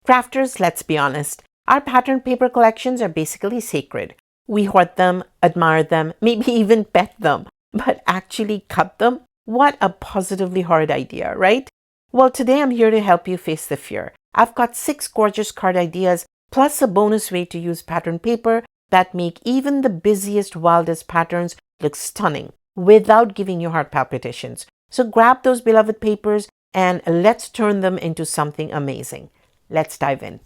Crafters, let's be honest, our pattern paper collections are basically sacred. We hoard them, admire them, maybe even pet them, but actually cut them? What a positively hard idea, right? Well, today I'm here to help you face the fear. I've got 6 gorgeous card ideas, plus a bonus way to use pattern paper that make even the busiest, wildest patterns look stunning without giving you heart palpitations. So grab those beloved papers and let's turn them into something amazing. Let's dive in.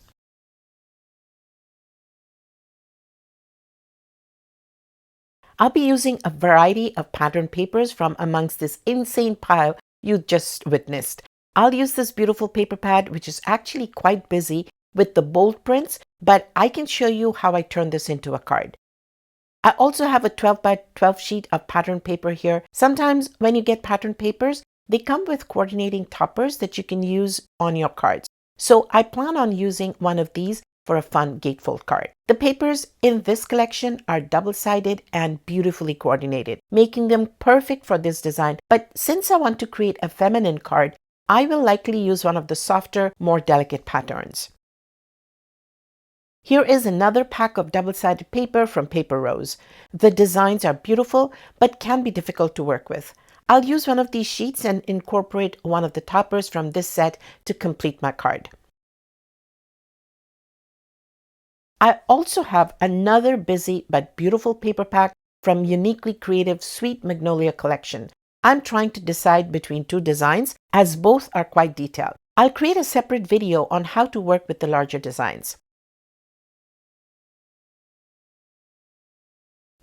I'll be using a variety of pattern papers from amongst this insane pile you just witnessed. I'll use this beautiful paper pad, which is actually quite busy with the bold prints, but I can show you how I turn this into a card. I also have a 12 by 12 sheet of pattern paper here. Sometimes when you get pattern papers, they come with coordinating toppers that you can use on your cards. So I plan on using one of these for a fun gatefold card. The papers in this collection are double-sided and beautifully coordinated, making them perfect for this design. But since I want to create a feminine card, I will likely use one of the softer, more delicate patterns. Here is another pack of double-sided paper from Paper Rose. The designs are beautiful, but can be difficult to work with. I'll use one of these sheets and incorporate one of the toppers from this set to complete my card. I also have another busy but beautiful paper pack from Uniquely Creative Sweet Magnolia collection. I'm trying to decide between 2 designs as both are quite detailed. I'll create a separate video on how to work with the larger designs.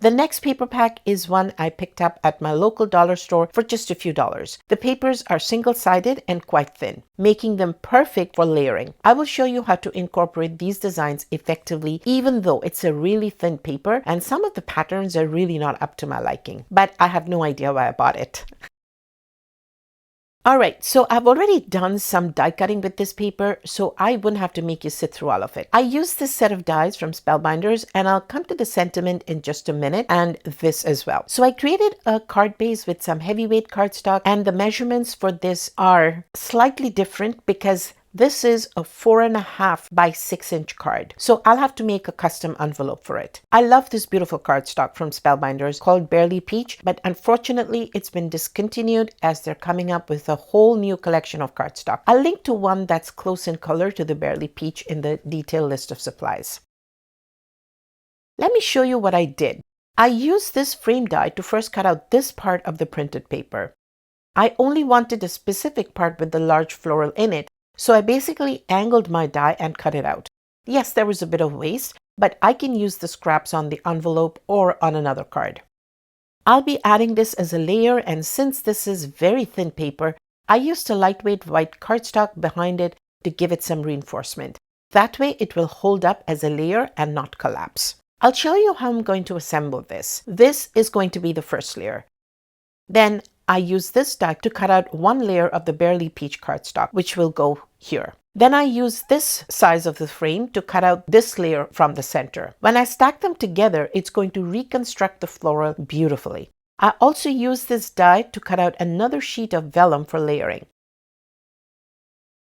The next paper pack is one I picked up at my local dollar store for just a few dollars. The papers are single-sided and quite thin, making them perfect for layering. I will show you how to incorporate these designs effectively, even though it's a really thin paper and some of the patterns are really not up to my liking, but I have no idea why I bought it. Alright, so I've already done some die cutting with this paper, so I wouldn't have to make you sit through all of it. I used this set of dies from Spellbinders, and I'll come to the sentiment in just a minute, and this as well. So I created a card base with some heavyweight cardstock, and the measurements for this are slightly different because this is a 4.5 by 6-inch card, so I'll have to make a custom envelope for it. I love this beautiful cardstock from Spellbinders called Barely Peach, but unfortunately it's been discontinued as they're coming up with a whole new collection of cardstock. I'll link to one that's close in color to the Barely Peach in the detailed list of supplies. Let me show you what I did. I used this frame die to first cut out this part of the printed paper. I only wanted a specific part with the large floral in it, so I basically angled my die and cut it out. Yes, there was a bit of waste, but I can use the scraps on the envelope or on another card. I'll be adding this as a layer, and since this is very thin paper, I used a lightweight white cardstock behind it to give it some reinforcement. That way it will hold up as a layer and not collapse. I'll show you how I'm going to assemble this. This is going to be the first layer. Then I use this die to cut out one layer of the Barely Peach cardstock, which will go here. Then I use this size of the frame to cut out this layer from the center. When I stack them together, it's going to reconstruct the floral beautifully. I also use this die to cut out another sheet of vellum for layering.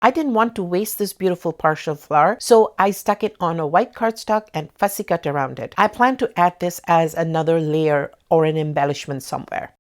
I didn't want to waste this beautiful partial flower, so I stuck it on a white cardstock and fussy cut around it. I plan to add this as another layer or an embellishment somewhere.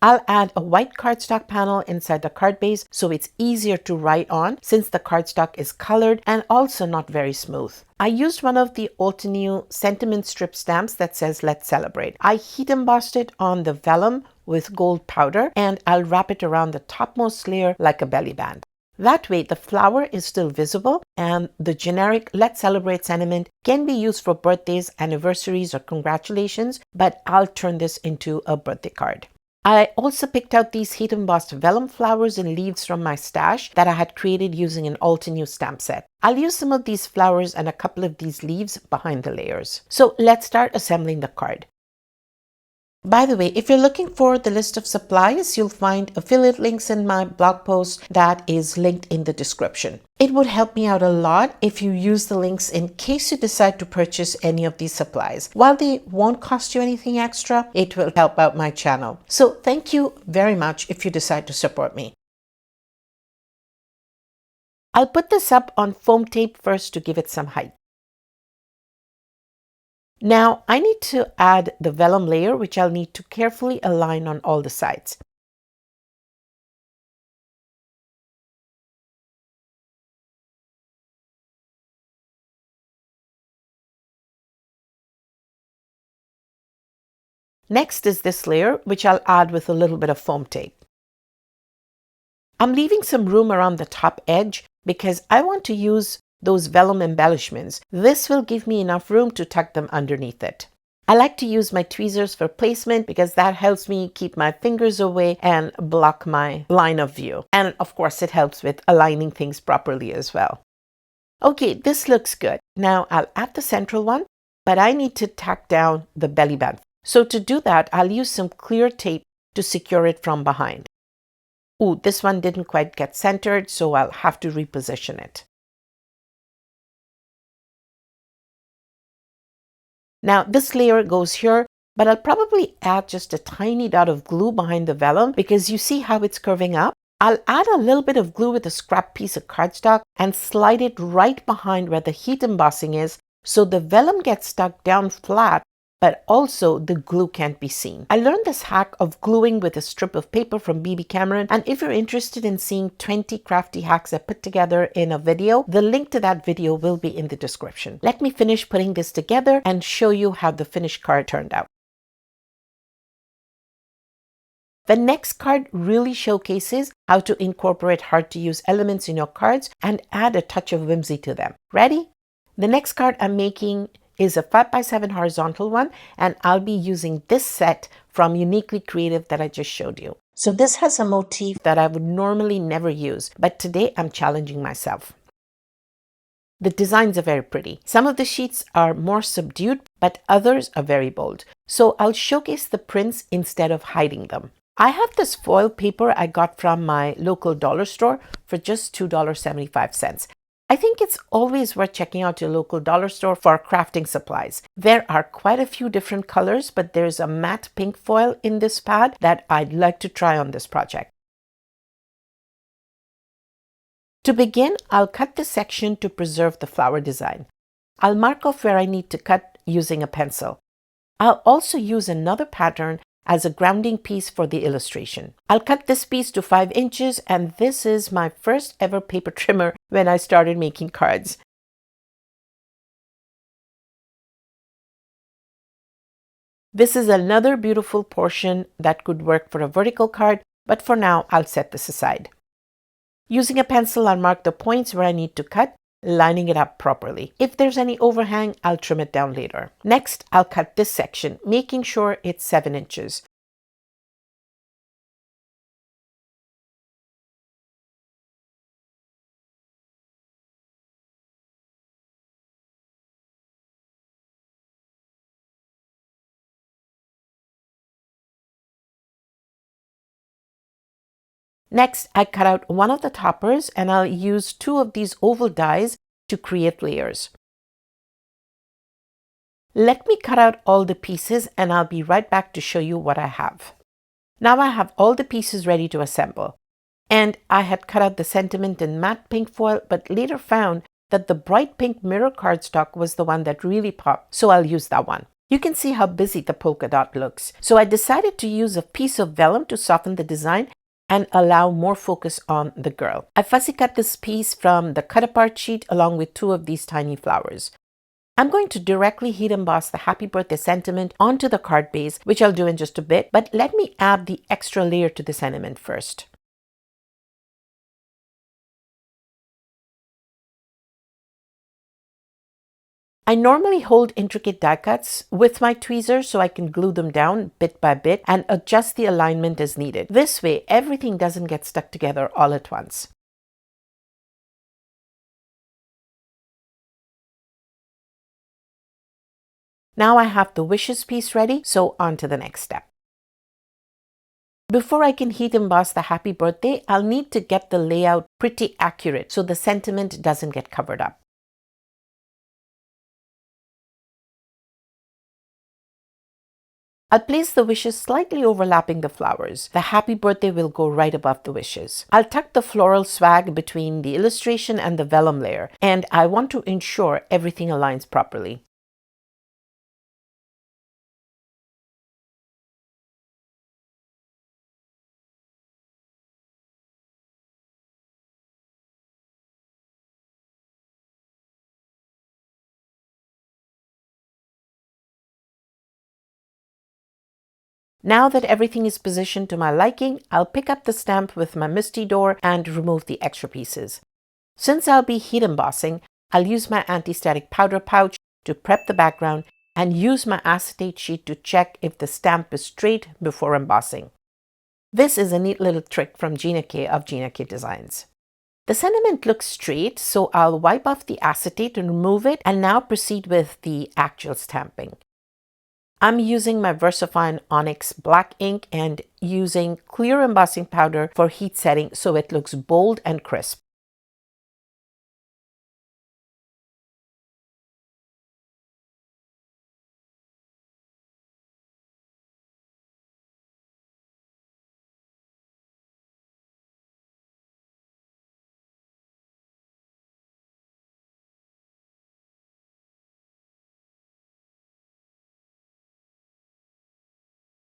I'll add a white cardstock panel inside the card base so it's easier to write on since the cardstock is colored and also not very smooth. I used one of the Altenew sentiment strip stamps that says "Let's Celebrate." I heat embossed it on the vellum with gold powder, and I'll wrap it around the topmost layer like a belly band. That way the flower is still visible, and the generic "Let's Celebrate" sentiment can be used for birthdays, anniversaries, or congratulations, but I'll turn this into a birthday card. I also picked out these heat embossed vellum flowers and leaves from my stash that I had created using an Altenew stamp set. I'll use some of these flowers and a couple of these leaves behind the layers. So let's start assembling the card. By the way, if you're looking for the list of supplies, you'll find affiliate links in my blog post that is linked in the description. It would help me out a lot if you use the links in case you decide to purchase any of these supplies. While they won't cost you anything extra, it will help out my channel. So thank you very much if you decide to support me. I'll put this up on foam tape first to give it some height. Now I need to add the vellum layer, which I'll need to carefully align on all the sides. Next is this layer, which I'll add with a little bit of foam tape. I'm leaving some room around the top edge because I want to use those vellum embellishments. This will give me enough room to tuck them underneath it. I like to use my tweezers for placement because that helps me keep my fingers away and block my line of view. And of course, it helps with aligning things properly as well. Okay, this looks good. Now I'll add the central one, but I need to tack down the belly band. So to do that, I'll use some clear tape to secure it from behind. Ooh, this one didn't quite get centered, so I'll have to reposition it. Now this layer goes here, but I'll probably add just a tiny dot of glue behind the vellum because you see how it's curving up? I'll add a little bit of glue with a scrap piece of cardstock and slide it right behind where the heat embossing is so the vellum gets stuck down flat, but also the glue can't be seen. I learned this hack of gluing with a strip of paper from BB Cameron, and if you're interested in seeing 20 crafty hacks I put together in a video, the link to that video will be in the description. Let me finish putting this together and show you how the finished card turned out. The next card really showcases how to incorporate hard-to-use elements in your cards and add a touch of whimsy to them. Ready? The next card I'm making is a 5x7 horizontal one, and I'll be using this set from Uniquely Creative that I just showed you. So this has a motif that I would normally never use, but today I'm challenging myself. The designs are very pretty. Some of the sheets are more subdued, but others are very bold. So I'll showcase the prints instead of hiding them. I have this foil paper I got from my local dollar store for just $2.75. I think it's always worth checking out your local dollar store for crafting supplies. There are quite a few different colors, but there's a matte pink foil in this pad that I'd like to try on this project. To begin, I'll cut this section to preserve the flower design. I'll mark off where I need to cut using a pencil. I'll also use another pattern as a grounding piece for the illustration. I'll cut this piece to 5 inches, and this is my first ever paper trimmer when I started making cards. This is another beautiful portion that could work for a vertical card, but for now I'll set this aside. Using a pencil, I'll mark the points where I need to cut, lining it up properly. If there's any overhang, I'll trim it down later. Next, I'll cut this section, making sure it's 7 inches. Next, I cut out one of the toppers, and I'll use 2 of these oval dies to create layers. Let me cut out all the pieces, and I'll be right back to show you what I have. Now I have all the pieces ready to assemble. And I had cut out the sentiment in matte pink foil, but later found that the bright pink mirror cardstock was the one that really popped, so I'll use that one. You can see how busy the polka dot looks. So I decided to use a piece of vellum to soften the design and allow more focus on the girl. I fussy cut this piece from the cut apart sheet along with 2 of these tiny flowers. I'm going to directly heat emboss the happy birthday sentiment onto the card base, which I'll do in just a bit, but let me add the extra layer to the sentiment first. I normally hold intricate die cuts with my tweezers so I can glue them down bit by bit and adjust the alignment as needed. This way, everything doesn't get stuck together all at once. Now I have the wishes piece ready, so on to the next step. Before I can heat emboss the happy birthday, I'll need to get the layout pretty accurate so the sentiment doesn't get covered up. I'll place the wishes slightly overlapping the flowers. The happy birthday will go right above the wishes. I'll tuck the floral swag between the illustration and the vellum layer, and I want to ensure everything aligns properly. Now that everything is positioned to my liking, I'll pick up the stamp with my MISTI door and remove the extra pieces. Since I'll be heat embossing, I'll use my anti-static powder pouch to prep the background and use my acetate sheet to check if the stamp is straight before embossing. This is a neat little trick from Gina K of Gina K Designs. The sentiment looks straight, so I'll wipe off the acetate and remove it and now proceed with the actual stamping. I'm using my VersaFine Onyx black ink and using clear embossing powder for heat setting so it looks bold and crisp.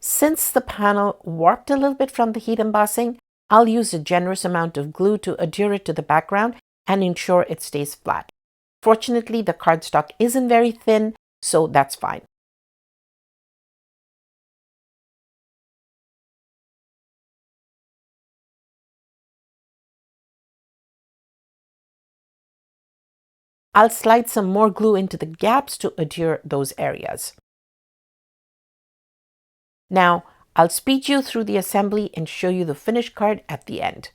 Since the panel warped a little bit from the heat embossing, I'll use a generous amount of glue to adhere it to the background and ensure it stays flat. Fortunately, the cardstock isn't very thin, so that's fine. I'll slide some more glue into the gaps to adhere those areas. Now, I'll speed you through the assembly and show you the finished card at the end.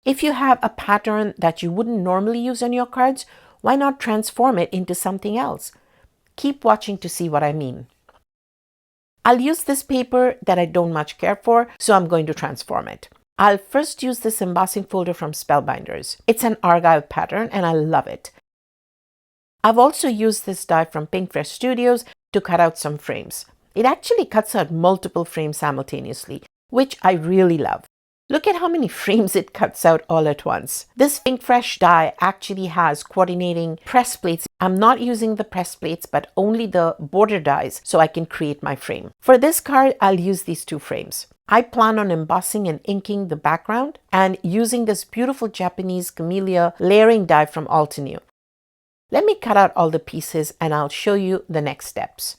If you have a pattern that you wouldn't normally use on your cards, why not transform it into something else? Keep watching to see what I mean. I'll use this paper that I don't much care for, so I'm going to transform it. I'll first use this embossing folder from Spellbinders. It's an argyle pattern and I love it. I've also used this die from Pinkfresh Studios to cut out some frames. It actually cuts out multiple frames simultaneously, which I really love. Look at how many frames it cuts out all at once. This Pinkfresh die actually has coordinating press plates. I'm not using the press plates, but only the border dies so I can create my frame. For this card, I'll use these two frames. I plan on embossing and inking the background and using this beautiful Japanese camellia layering die from Altenew. Let me cut out all the pieces and I'll show you the next steps.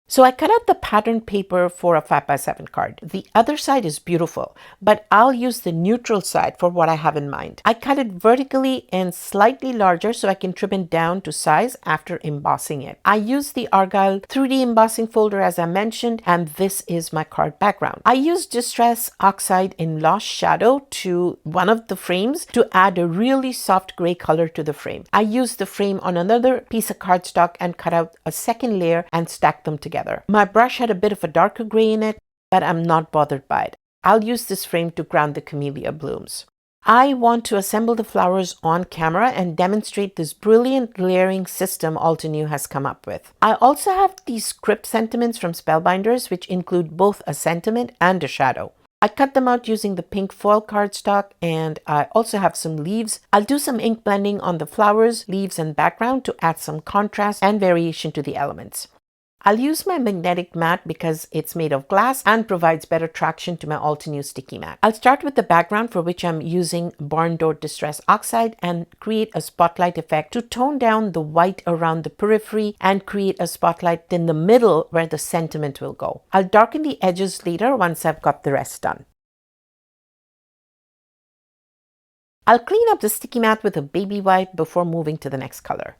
So I cut out the pattern paper for a 5x7 card. The other side is beautiful, but I'll use the neutral side for what I have in mind. I cut it vertically and slightly larger so I can trim it down to size after embossing it. I used the Argyle 3D embossing folder as I mentioned, and this is my card background. I used Distress Oxide in Lost Shadow to one of the frames to add a really soft gray color to the frame. I used the frame on another piece of cardstock and cut out a second layer and stacked them together. My brush had a bit of a darker gray in it, but I'm not bothered by it. I'll use this frame to ground the camellia blooms. I want to assemble the flowers on camera and demonstrate this brilliant layering system Altenew has come up with. I also have these script sentiments from Spellbinders, which include both a sentiment and a shadow. I cut them out using the pink foil cardstock, and I also have some leaves. I'll do some ink blending on the flowers, leaves, and background to add some contrast and variation to the elements. I'll use my magnetic mat because it's made of glass and provides better traction to my Altenew sticky mat. I'll start with the background, for which I'm using Barn Door Distress Oxide, and create a spotlight effect to tone down the white around the periphery and create a spotlight in the middle where the sentiment will go. I'll darken the edges later once I've got the rest done. I'll clean up the sticky mat with a baby wipe before moving to the next color.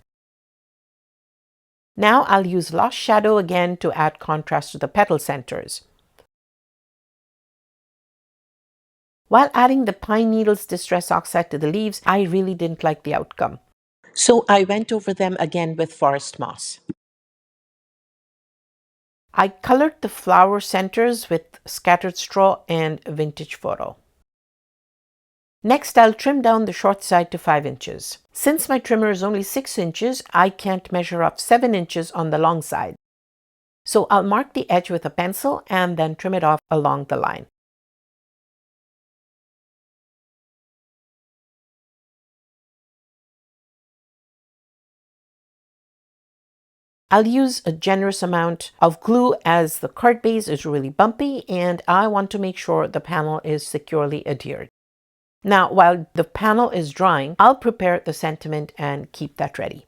Now I'll use Lost Shadow again to add contrast to the petal centers. While adding the Pine Needles Distress Oxide to the leaves, I really didn't like the outcome. So I went over them again with Forest Moss. I colored the flower centers with Scattered Straw and Vintage Photo. Next, I'll trim down the short side to 5 inches. Since my trimmer is only 6 inches, I can't measure up 7 inches on the long side. So I'll mark the edge with a pencil and then trim it off along the line. I'll use a generous amount of glue as the card base is really bumpy and I want to make sure the panel is securely adhered. Now, while the panel is drying, I'll prepare the sentiment and keep that ready.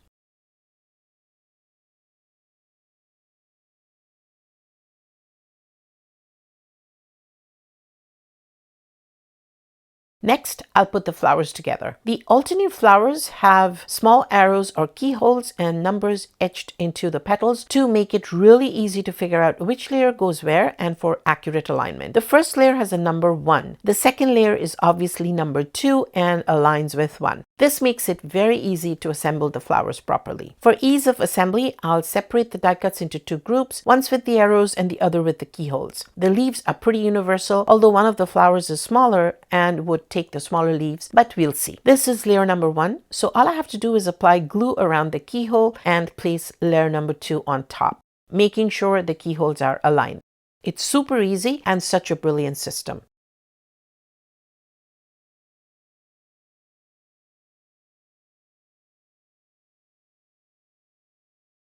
Next, I'll put the flowers together. The Altenew flowers have small arrows or keyholes and numbers etched into the petals to make it really easy to figure out which layer goes where and for accurate alignment. The first layer has a number 1. The second layer is obviously number 2 and aligns with 1. This makes it very easy to assemble the flowers properly. For ease of assembly, I'll separate the die cuts into 2 groups, once with the arrows and the other with the keyholes. The leaves are pretty universal, although one of the flowers is smaller and would take the smaller leaves, but we'll see. This is layer number 1, so all I have to do is apply glue around the keyhole and place layer number 2 on top, making sure the keyholes are aligned. It's super easy and such a brilliant system.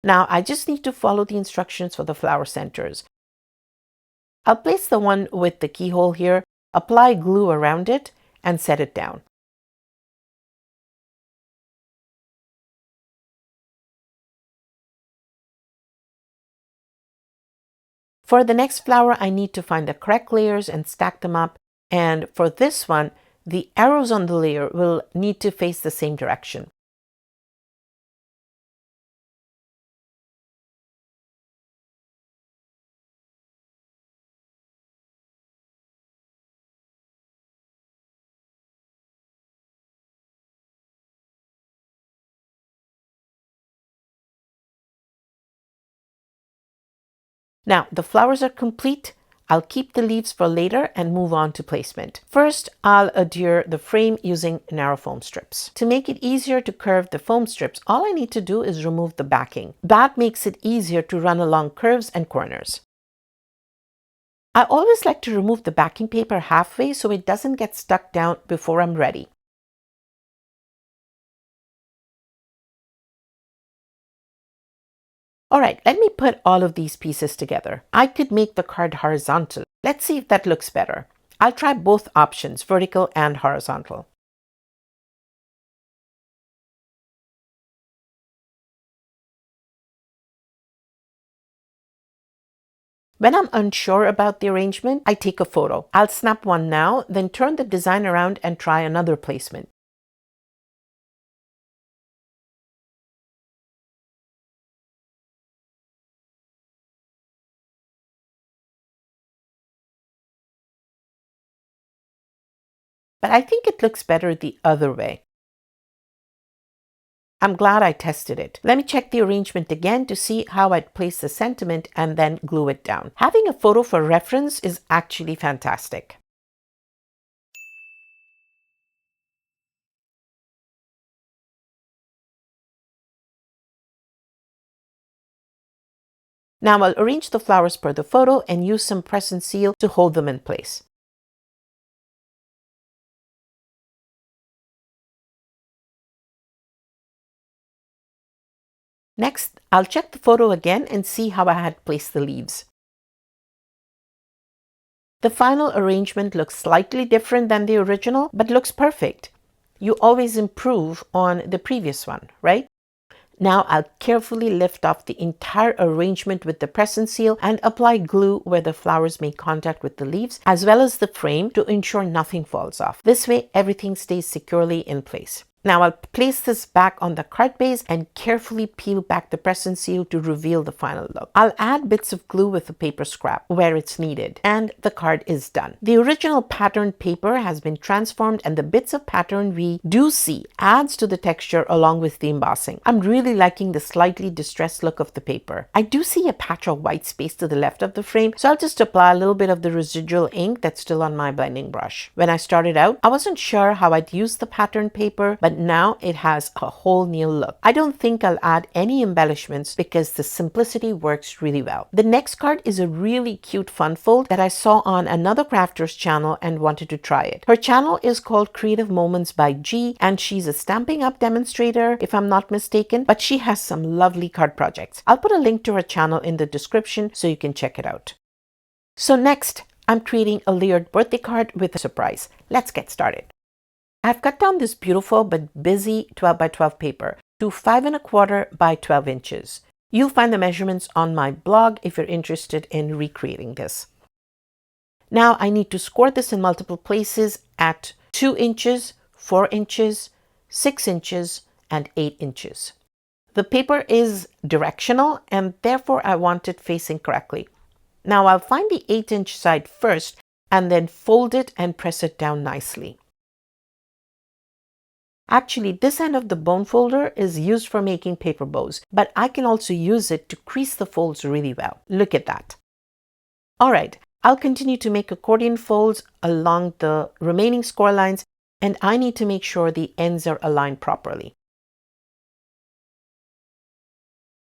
Now I just need to follow the instructions for the flower centers. I'll place the one with the keyhole here, apply glue around it, and set it down. For the next flower, I need to find the correct layers and stack them up. And for this one, the arrows on the layer will need to face the same direction. Now the flowers are complete. I'll keep the leaves for later and move on to placement. First, I'll adhere the frame using narrow foam strips. To make it easier to curve the foam strips, all I need to do is remove the backing. That makes it easier to run along curves and corners. I always like to remove the backing paper halfway so it doesn't get stuck down before I'm ready. All right, let me put all of these pieces together. I could make the card horizontal. Let's see if that looks better. I'll try both options, vertical and horizontal. When I'm unsure about the arrangement, I take a photo. I'll snap one now, then turn the design around and try another placement. But I think it looks better the other way. I'm glad I tested it. Let me check the arrangement again to see how I'd place the sentiment and then glue it down. Having a photo for reference is actually fantastic. Now I'll arrange the flowers per the photo and use some press and seal to hold them in place. Next, I'll check the photo again and see how I had placed the leaves. The final arrangement looks slightly different than the original, but looks perfect. You always improve on the previous one, right? Now I'll carefully lift off the entire arrangement with the press and seal and apply glue where the flowers make contact with the leaves, as well as the frame, to ensure nothing falls off. This way, everything stays securely in place. Now I'll place this back on the card base and carefully peel back the press and seal to reveal the final look. I'll add bits of glue with a paper scrap where it's needed, and the card is done. The original patterned paper has been transformed, and the bits of pattern we do see adds to the texture along with the embossing. I'm really liking the slightly distressed look of the paper. I do see a patch of white space to the left of the frame, so I'll just apply a little bit of the residual ink that's still on my blending brush. When I started out, I wasn't sure how I'd use the patterned paper, but now it has a whole new look. I don't think I'll add any embellishments because the simplicity works really well. The next card is a really cute fun fold that I saw on another crafter's channel and wanted to try it. Her channel is called Creative Moments by G, and she's a Stampin' Up demonstrator, if I'm not mistaken, but she has some lovely card projects. I'll put a link to her channel in the description so you can check it out. So next, I'm creating a layered birthday card with a surprise. Let's get started. I've cut down this beautiful but busy 12 by 12 paper to 5 1/4 by 12 inches. You'll find the measurements on my blog if you're interested in recreating this. Now I need to score this in multiple places at 2 inches, 4 inches, 6 inches, and 8 inches. The paper is directional and therefore I want it facing correctly. Now I'll find the 8-inch side first and then fold it and press it down nicely. Actually, this end of the bone folder is used for making paper bows, but I can also use it to crease the folds really well. Look at that. All right, I'll continue to make accordion folds along the remaining score lines, and I need to make sure the ends are aligned properly.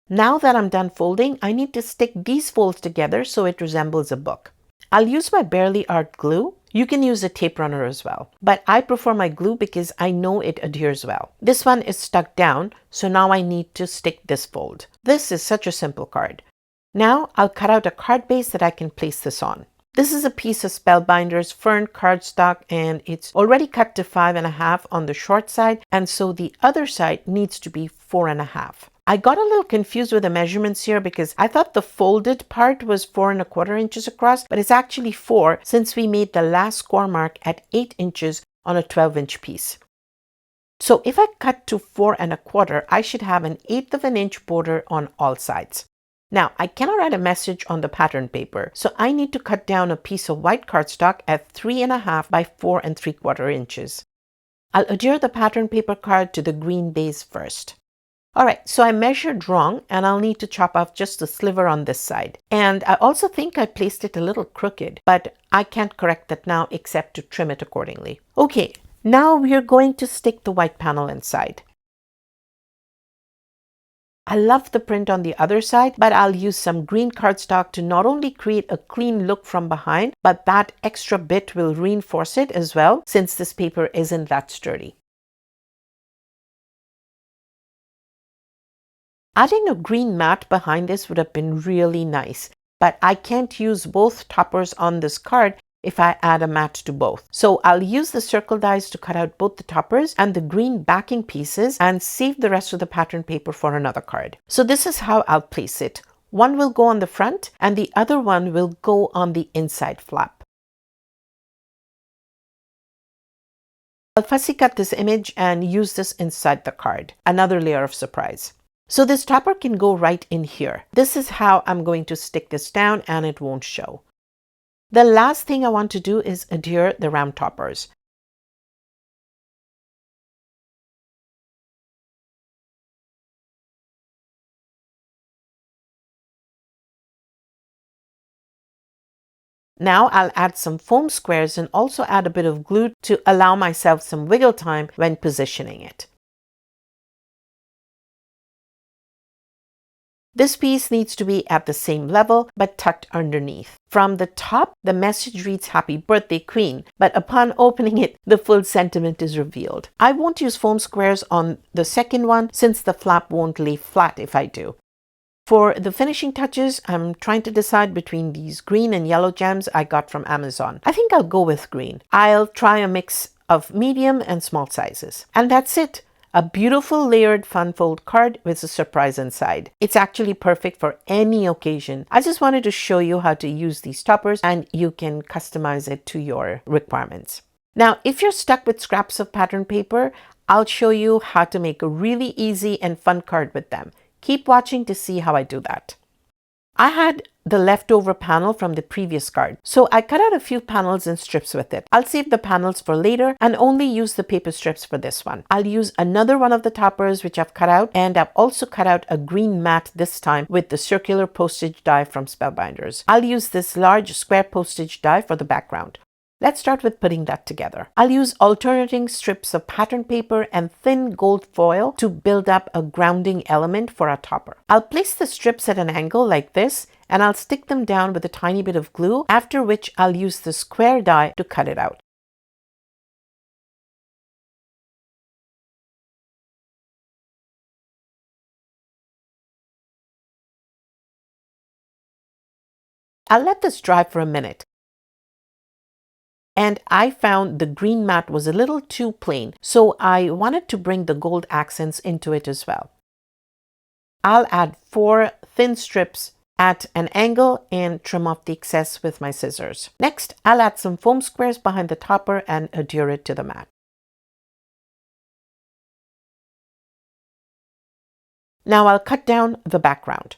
Now that I'm done folding, I need to stick these folds together so it resembles a book. I'll use my Barely Art glue. You can use a tape runner as well, but I prefer my glue because I know it adheres well. This one is stuck down, so now I need to stick this fold. This is such a simple card. Now I'll cut out a card base that I can place this on. This is a piece of Spellbinder's Fern cardstock, and it's already cut to 5 1/2 on the short side, and so the other side needs to be 4 1/2. I got a little confused with the measurements here because I thought the folded part was 4 1/4 inches across, but it's actually 4 since we made the last score mark at 8 inches on a 12-inch piece. So if I cut to 4 1/4, I should have an 1/8 of an inch border on all sides. Now, I cannot write a message on the pattern paper, so I need to cut down a piece of white cardstock at 3 1/2 by 4 3/4 inches. I'll adhere the pattern paper card to the green base first. All right, so I measured wrong and I'll need to chop off just a sliver on this side. And I also think I placed it a little crooked, but I can't correct that now except to trim it accordingly. Okay, now we're going to stick the white panel inside. I love the print on the other side, but I'll use some green cardstock to not only create a clean look from behind, but that extra bit will reinforce it as well, since this paper isn't that sturdy. Adding a green mat behind this would have been really nice, but I can't use both toppers on this card if I add a mat to both. So I'll use the circle dies to cut out both the toppers and the green backing pieces and save the rest of the pattern paper for another card. So this is how I'll place it. One will go on the front and the other one will go on the inside flap. I'll fussy cut this image and use this inside the card. Another layer of surprise. So this topper can go right in here. This is how I'm going to stick this down and it won't show. The last thing I want to do is adhere the round toppers. Now I'll add some foam squares and also add a bit of glue to allow myself some wiggle time when positioning it. This piece needs to be at the same level but tucked underneath. From the top, the message reads Happy Birthday Queen, but upon opening it, the full sentiment is revealed. I won't use foam squares on the second one since the flap won't lay flat if I do. For the finishing touches, I'm trying to decide between these green and yellow gems I got from Amazon. I think I'll go with green. I'll try a mix of medium and small sizes. And that's it. A beautiful layered fun fold card with a surprise inside. It's actually perfect for any occasion. I just wanted to show you how to use these toppers and you can customize it to your requirements. Now, if you're stuck with scraps of pattern paper, I'll show you how to make a really easy and fun card with them. Keep watching to see how I do that. I had the leftover panel from the previous card, so I cut out a few panels and strips with it. I'll save the panels for later and only use the paper strips for this one. I'll use another one of the toppers which I've cut out, and I've also cut out a green mat this time with the circular postage die from Spellbinders. I'll use this large square postage die for the background. Let's start with putting that together. I'll use alternating strips of pattern paper and thin gold foil to build up a grounding element for our topper. I'll place the strips at an angle like this and I'll stick them down with a tiny bit of glue, after which I'll use the square die to cut it out. I'll let this dry for a minute. And I found the green mat was a little too plain, so I wanted to bring the gold accents into it as well. I'll add 4 thin strips at an angle and trim off the excess with my scissors. Next, I'll add some foam squares behind the topper and adhere it to the mat. Now I'll cut down the background.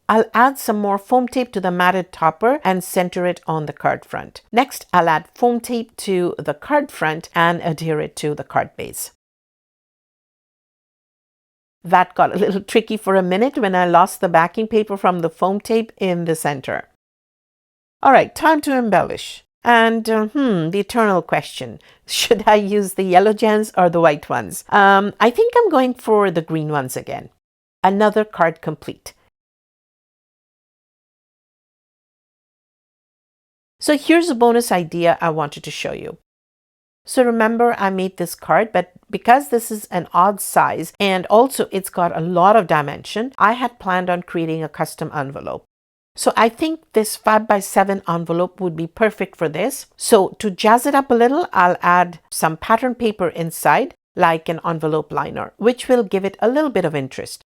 I'll add some more foam tape to the matted topper and center it on the card front. Next, I'll add foam tape to the card front and adhere it to the card base. That got a little tricky for a minute when I lost the backing paper from the foam tape in the center. All right, time to embellish. And the eternal question, should I use the yellow gems or the white ones? I think I'm going for the green ones again. Another card complete. So here's a bonus idea I wanted to show you. So remember, I made this card, but because this is an odd size and also it's got a lot of dimension, I had planned on creating a custom envelope. So I think this 5x7 envelope would be perfect for this. So to jazz it up a little, I'll add some pattern paper inside, like an envelope liner, which will give it a little bit of interest.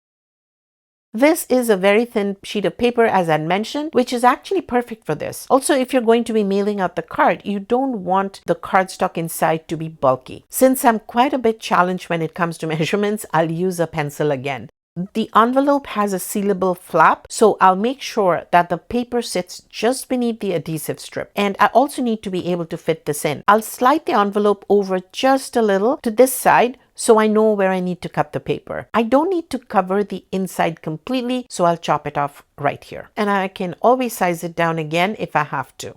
This is a very thin sheet of paper, as I mentioned, which is actually perfect for this. Also, if you're going to be mailing out the card, you don't want the cardstock inside to be bulky. Since I'm quite a bit challenged when it comes to measurements, I'll use a pencil again. The envelope has a sealable flap, so I'll make sure that the paper sits just beneath the adhesive strip. And I also need to be able to fit this in. I'll slide the envelope over just a little to this side so I know where I need to cut the paper. I don't need to cover the inside completely, so I'll chop it off right here. And I can always size it down again if I have to.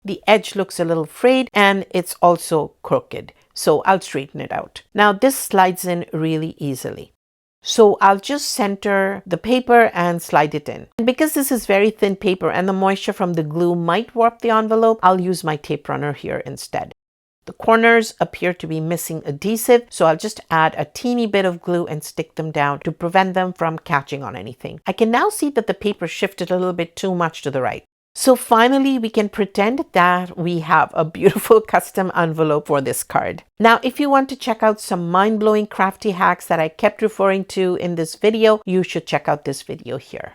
The edge looks a little frayed and it's also crooked, so I'll straighten it out. Now this slides in really easily. So I'll just center the paper and slide it in. And because this is very thin paper and the moisture from the glue might warp the envelope, I'll use my tape runner here instead. The corners appear to be missing adhesive, so I'll just add a teeny bit of glue and stick them down to prevent them from catching on anything. I can now see that the paper shifted a little bit too much to the right. So finally, we can pretend that we have a beautiful custom envelope for this card. Now, if you want to check out some mind-blowing crafty hacks that I kept referring to in this video, you should check out this video here.